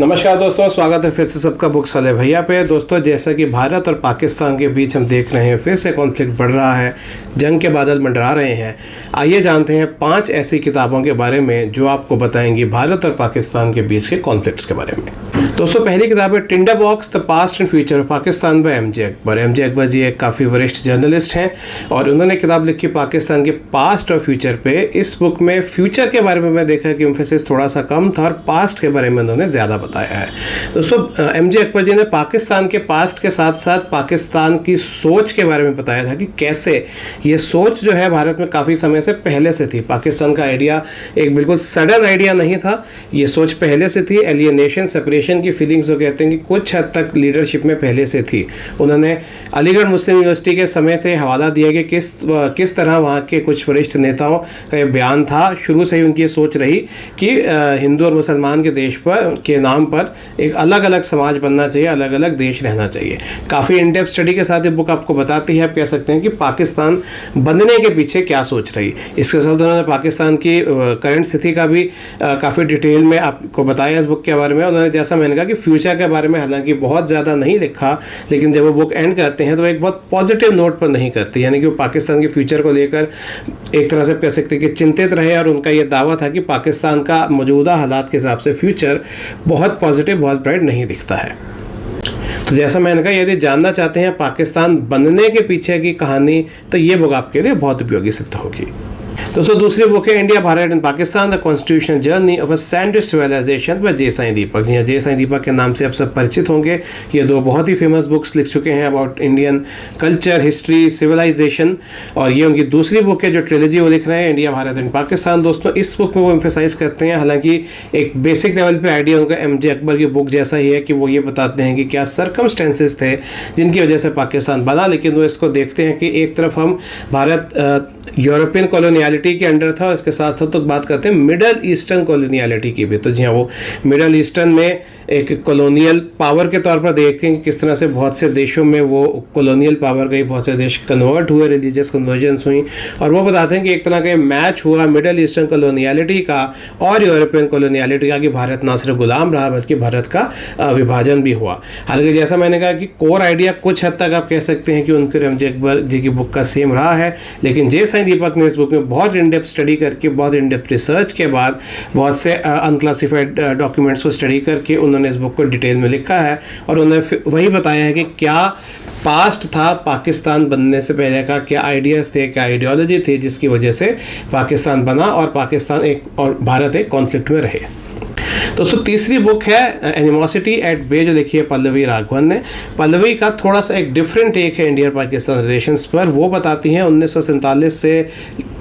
नमस्कार दोस्तों, स्वागत है फिर से सबका बुक्स वाले भैया पे। दोस्तों, जैसा कि भारत और पाकिस्तान के बीच हम देख रहे हैं फिर से कॉन्फ्लिक्ट बढ़ रहा है, जंग के बादल मंडरा रहे हैं। आइए जानते हैं 5 ऐसी किताबों के बारे में जो आपको बताएंगी भारत और पाकिस्तान के बीच के कॉन्फ्लिक्ट्स के बारे में। दोस्तों, पहली किताब है tinder box the past and future of Pakistan by M J Akbar. M J Akbar ji एक काफ़ी वरिष्ठ जर्नलिस्ट हैं और उन्होंने किताब लिखी पाकिस्तान के पास्ट और फ्यूचर पे। इस बुक में फ्यूचर के बारे में मैं देखा कि एम्फेसिस थोड़ा सा कम था और पास्ट के बारे में उन्होंने ज़्यादा बताया है। दोस्तों, एम जे अकबर जी ने पाकिस्तान के पास्ट के साथ साथ पाकिस्तान की सोच के बारे में बताया था कि कैसे ये सोच जो है भारत में काफ़ी समय से पहले से थी। पाकिस्तान का आइडिया एक बिल्कुल सडन आइडिया नहीं था, ये सोच पहले से थी। एलियनेशन, सेपरेशन की फीलिंग्स जो कहते हैं कि कुछ हद तक लीडरशिप में पहले से थी। उन्होंने अलीगढ़ मुस्लिम यूनिवर्सिटी के समय से हवाला दिया कि किस तरह वहाँ के कुछ वरिष्ठ नेताओं का ये बयान था। शुरू से ही उनकी ये सोच रही कि हिंदू और मुसलमान के देश पर के नाम पर एक अलग अलग समाज बनना चाहिए, अलग अलग देश रहना चाहिए। काफ़ी इन डेप्थ स्टडी के साथ ये बुक आपको बताती है, आप कह सकते हैं कि पाकिस्तान बनने के पीछे क्या सोच रही। इसके साथ उन्होंने पाकिस्तान की करंट स्थिति का भी काफ़ी डिटेल में आपको बताया इस बुक के बारे में। उन्होंने, जैसा मैंने कहा, कि फ्यूचर के बारे में हालांकि बहुत ज़्यादा नहीं लिखा, लेकिन जब वो बुक एंड करते हैं तो एक बहुत पॉजिटिव नोट पर नहीं करती, यानी कि वो पाकिस्तान के फ्यूचर को लेकर एक तरह से कह सकते हैं कि चिंतित रहे। और उनका ये दावा था कि पाकिस्तान का मौजूदा हालात के हिसाब से फ्यूचर बहुत पॉजिटिव, बहुत ब्राइट नहीं दिखता है। तो जैसा मैंने कहा, यदि जानना चाहते हैं पाकिस्तान बनने के पीछे की कहानी, तो ये बुक आपके लिए बहुत उपयोगी सिद्ध होगी। दोस्तों, दूसरी बुक है India, Bharat and Pakistan the constitutional journey of a sandwich civilization by J Sai Deepak. जी हाँ, जे साईं दीपक के नाम से आप सब परिचित होंगे। ये 2 बहुत ही फेमस बुक्स लिख चुके हैं about Indian culture, history, civilization. और ये उनकी दूसरी बुक है जो ट्रिलॉजी वो लिख रहे हैं, इंडिया, भारत एंड पाकिस्तान। दोस्तों, इस बुक में वो एम्फेसाइज करते हैं, हालांकि एक बेसिक लेवल पे आइडिया उनका एम जे अकबर की बुक जैसा ही है, कि वो ये बताते हैं कि क्या सर्कमस्टेंसेस थे जिनकी वजह से पाकिस्तान बना। लेकिन वो इसको देखते हैं कि एक तरफ हम भारत यूरोपियन कॉलोनियलिटी के अंडर था, इसके साथ साथ तो बात करते हैं मिडल ईस्टर्न कॉलोनियलिटी की भी। तो जी हाँ, वो मिडल ईस्टर्न में एक कॉलोनियल पावर के तौर पर देखते हैं कि किस तरह से बहुत से देशों में वो कॉलोनियल पावर गई, बहुत से देश कन्वर्ट हुए, रिलीजियस कन्वर्जेंस हुई। और वो बताते हैं कि एक तरह का मैच हुआ मिडल ईस्टर्न कॉलोनियलिटी का और यूरोपियन कॉलोनियलिटी का, कि भारत ना सिर्फ गुलाम रहा बल्कि भारत का विभाजन भी हुआ। हालांकि जैसा मैंने कहा कि कोर आइडिया कुछ हद तक आप कह सकते हैं कि उनके एम जे अकबर जी की बुक का सेम रहा है, लेकिन जे साईं दीपक ने इस बुक में बहुत इन डेप्थ स्टडी करके, बहुत इन डेप्थ रिसर्च के बाद, बहुत से अनक्लासिफाइड डॉक्यूमेंट्स को स्टडी करके उन्होंने इस बुक को डिटेल में लिखा है। और उन्होंने वही बताया है कि क्या पास्ट था पाकिस्तान बनने से पहले का, क्या आइडियाज़ थे, क्या आइडियोलॉजी थी जिसकी वजह से पाकिस्तान बना और पाकिस्तान एक और भारत एक कॉन्फ्लिक्ट में रहे। दोस्तों, तीसरी बुक है एनिमोसिटी एट बे, जो लिखी है पल्लवी राघवन ने। पल्लवी का थोड़ा सा एक डिफरेंट टेक है इंडिया पाकिस्तान रिलेशंस पर। वो बताती हैं 1947 से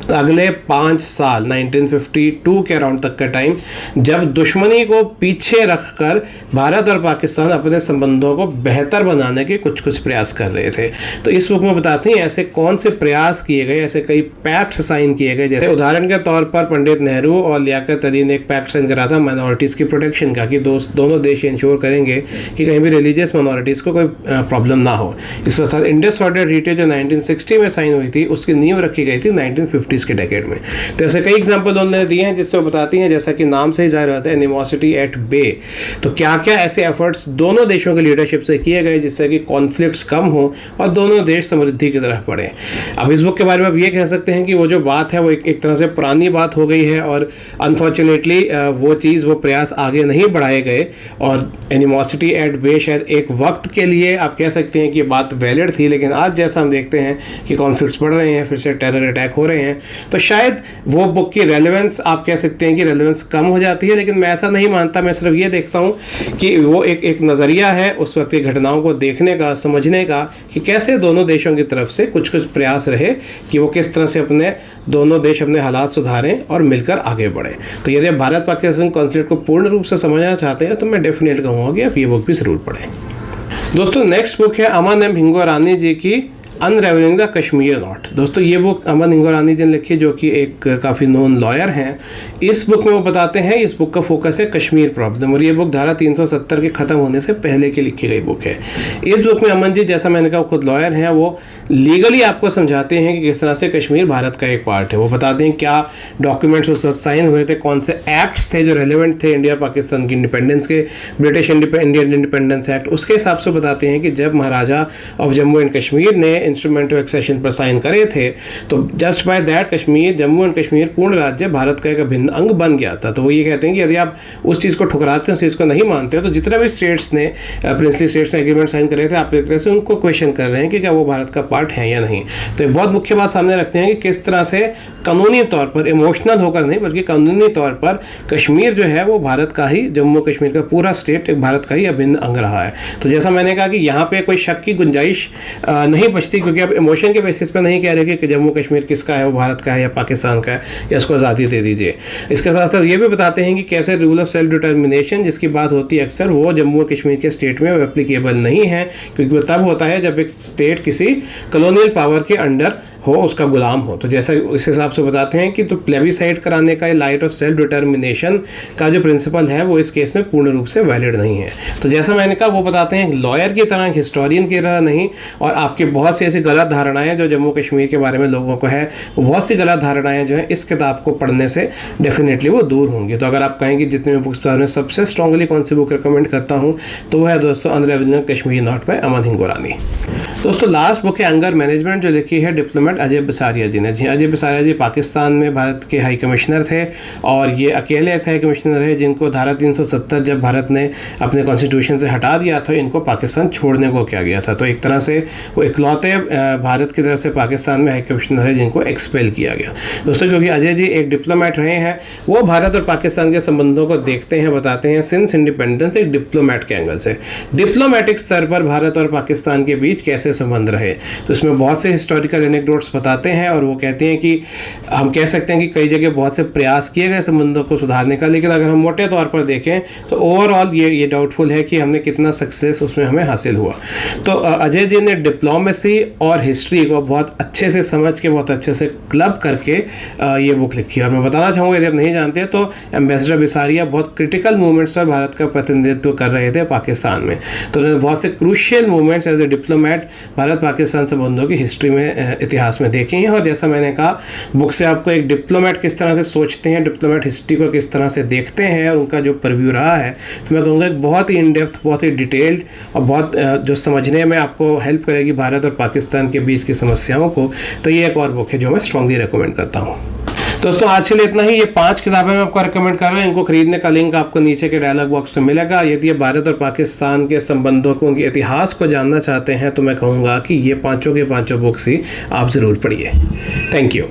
अगले 5 साल 1952 के अराउंड तक का टाइम, जब दुश्मनी को पीछे रखकर भारत और पाकिस्तान अपने संबंधों को बेहतर बनाने के कुछ प्रयास कर रहे थे। तो इस बुक में बताती हैं ऐसे कौन से प्रयास किए गए, ऐसे कई पैक्ट साइन किए गए। जैसे उदाहरण के तौर पर पंडित नेहरू और लियाकत अली ने एक पैक्ट साइन करा था माइनॉरिटीज़ की प्रोटेक्शन का, कि दोनों देश इंश्योर करेंगे कि कहीं भी रिलीजियस माइनॉरिटीज़ को कोई प्रॉब्लम ना हो। इसके साथ इंडस वाटर ट्रीटी जो 1960 में साइन हुई थी, उसकी नींव रखी गई थी 1950 के डेकेड में। तो ऐसे कई एग्जांपल उन्होंने दिए हैं जिससे वो बताती हैं, जैसा कि नाम से ही जाहिर होता है, एनिमोसिटी एट बे। तो क्या क्या ऐसे एफर्ट्स दोनों देशों की लीडरशिप से किए गए जिससे कि कॉन्फ्लिक्ट्स कम हो और दोनों देश समृद्धि की तरफ बढ़े। अब इस बुक के बारे में आप ये कह सकते हैं कि वो जो बात है वो एक तरह से पुरानी बात हो गई है और अनफॉर्चुनेटली वो चीज़, वो प्रयास आगे नहीं बढ़ाए गए। और एनिमोसिटी एट बे शायद एक वक्त के लिए आप कह सकते हैं कि बात वैलिड थी, लेकिन आज जैसा हम देखते हैं कि कॉन्फ्लिक्ट्स बढ़ रहे हैं, फिर से टेरर अटैक हो रहे हैं, तो शायद वो बुक की रेलेवेंस, आप कह सकते हैं कि रेलेवेंस कम हो जाती है। लेकिन मैं ऐसा नहीं मानता, मैं सिर्फ ये देखता हूँ कि वो एक नज़रिया है उस वक्त की घटनाओं को देखने का, समझने का, कि कैसे दोनों देशों की तरफ से कुछ प्रयास रहे कि वो किस तरह से अपने दोनों देश अपने हालात सुधारें और मिलकर आगे बढ़ें। तो यदि आप भारत पाकिस्तान कॉन्फ्लिक्ट को पूर्ण रूप से समझना चाहते हैं तो मैं डेफिनेटली कहूँगा कि आप ये बुक भी ज़रूर पढ़ें। दोस्तों, नेक्स्ट बुक है अमन एम हिंगोरानी जी की अनरेवलिंग द कश्मीर नॉट। दोस्तों ये बुक अमन हिंगोरानी जी ने लिखी, जो कि एक काफ़ी नोन लॉयर हैं। इस बुक में वो बताते हैं, इस बुक का फोकस है कश्मीर प्रॉब्लम, और ये बुक धारा 370 के ख़त्म होने से पहले की लिखी गई बुक है। इस बुक में अमन जी, जैसा मैंने कहा, खुद लॉयर हैं, वो लीगली आपको समझाते हैं कि किस तरह से कश्मीर भारत का एक पार्ट है। वो बताते हैं क्या डॉक्यूमेंट्स उस वक्त साइन हुए थे, कौन से एक्ट्स थे जो रेलिवेंट थे इंडिया पाकिस्तान की इंडिपेंडेंस के, ब्रिटिश इंडियन इंडिपेंडेंस एक्ट, उसके हिसाब से बताते हैं कि जब महाराजा ऑफ जम्मू एंड कश्मीर ने इंस्ट्रूमेंट ऑफ एक्सेशन पर साइन करे थे, तो just by that Kashmir, Jammu and Kashmir पूर्ण राज्य भारत का एक अभिन्न अंग बन गया था। तो वो ये कहते हैं कि यदि आप उस चीज़ को ठुकराते हैं, उस चीज़ को नहीं मानते हो, तो जितने भी स्टेट्स ने प्रिंसली स्टेट्स ने एग्रीमेंट साइन करे थे, आप एक तरह से उनको क्वेश्चन कर रहे हैं कि क्या वो भारत का पार्ट है या नहीं। तो एक बहुत मुख्य बात सामने रखते हैं कि किस तरह से कानूनी तौर पर, इमोशनल होकर नहीं बल्कि कानूनी तौर पर कश्मीर जो है वो भारत का ही, जम्मू कश्मीर का पूरा स्टेट एक भारत का ही अभिन्न अंग रहा है। तो जैसा मैंने कहा कि यहाँ पे कोई शक की गुंजाइश नहीं बचती, क्योंकि आप इमोशन के बेसिस पे नहीं कह रहे कि जम्मू कश्मीर किसका है, वो भारत का है या पाकिस्तान का है, या इसको आज़ादी दे दीजिए। इसके साथ साथ ये भी बताते हैं कि कैसे रूल ऑफ सेल्फ डिटर्मिनेशन जिसकी बात होती है अक्सर, वो जम्मू कश्मीर के स्टेट में एप्लीकेबल नहीं है, क्योंकि वो तब होता है जब एक स्टेट किसी कॉलोनियल पावर के अंडर हो, उसका गुलाम हो। तो जैसा इस हिसाब से बताते हैं कि तो प्लेबिसाइड कराने का, लाइट ऑफ सेल्फ डिटर्मिनेशन का जो प्रिंसिपल है वो इस केस में पूर्ण रूप से वैलिड नहीं है। तो जैसा मैंने कहा, वो बताते हैं लॉयर की तरह, हिस्टोरियन की तरह नहीं, और आपकी बहुत सी ऐसी गलत धारणाएं जो जम्मू कश्मीर के बारे में लोगों को है, वो बहुत सी गलत धारणाएं जो हैं इस किताब को पढ़ने से डेफिनेटली वो दूर होंगी। तो अगर आप कहें कि जितने भी बुक्स में सबसे स्ट्रांगली कौन सी बुक रिकमेंड करता हूँ, तो वो है दोस्तों अनरेवलिंग कश्मीर नॉट बाय अमन हिंगोरानी। दोस्तों लास्ट बुक है एंगर मैनेजमेंट, जो लिखी है डिप्लोमेट अजय बिसारिया जी ने। जी, अजय बिसारिया जी पाकिस्तान में भारत के हाई कमिश्नर थे, और ये अकेले ऐसे हाई कमिश्नर है जिनको धारा 370 जब भारत ने अपने कॉन्स्टिट्यूशन से हटा दिया था, इनको पाकिस्तान छोड़ने को किया गया था। तो एक तरह से वो इकलौते भारत की तरफ से पाकिस्तान में हाई कमिश्नर है जिनको एक्सपेल किया गया। दोस्तों क्योंकि अजय जी एक डिप्लोमेट रहे हैं, वो भारत और पाकिस्तान के संबंधों को देखते हैं, बताते हैं सिंस इंडिपेंडेंस एक डिप्लोमेट के एंगल से, डिप्लोमेटिक स्तर पर भारत और पाकिस्तान के बीच कैसे संबंध रहे। तो इसमें बहुत से हिस्टोरिकल एनेक्डोट्स बताते हैं, और वो कहते हैं कि हम कह सकते हैं कि कई जगह बहुत से प्रयास किए गए संबंधों को सुधारने का, लेकिन अगर हम मोटे तौर पर देखें तो ओवरऑल ये डाउटफुल है कि हमने कितना सक्सेस उसमें हमें हासिल हुआ। तो अजय जी ने डिप्लोमेसी और हिस्ट्री को बहुत अच्छे से समझ के, बहुत अच्छे से क्लब करके ये बुक लिखी। और मैं बताना चाहूँगा, यदि आप नहीं जानते तो एम्बेसडर बिसारिया बहुत क्रिटिकल मूवमेंट्स पर भारत का प्रतिनिधित्व कर रहे थे पाकिस्तान में। तो उन्होंने बहुत से crucial movements as a diplomat Bharat Pakistan संबंधों की हिस्ट्री में, इतिहास में देखे हैं। और जैसा मैंने कहा, बुक से आपको एक डिप्लोमेट किस तरह से सोचते हैं, डिप्लोमेट हिस्ट्री को किस तरह से देखते हैं, और उनका जो परव्यू रहा है, तो मैं कहूँगा एक बहुत ही इन डेप्थ, बहुत ही डिटेल्ड और बहुत जो समझने में आपको हेल्प करेगी भारत और पाकिस्तान के बीच की समस्याओं को। तो ये एक और बुक है जो मैं स्ट्रांगली रिकमेंड करता हूँ। दोस्तों आज के लिए इतना ही। ये 5 किताबें मैं आपको रिकमेंड कर रहा हूँ, इनको खरीदने का लिंक आपको नीचे के डायलॉग बॉक्स में मिलेगा। यदि ये भारत और पाकिस्तान के संबंधों को, उनके इतिहास को जानना चाहते हैं, तो मैं कहूँगा कि ये पांचों के पांचों बुक्स ही आप ज़रूर पढ़िए। Thank you.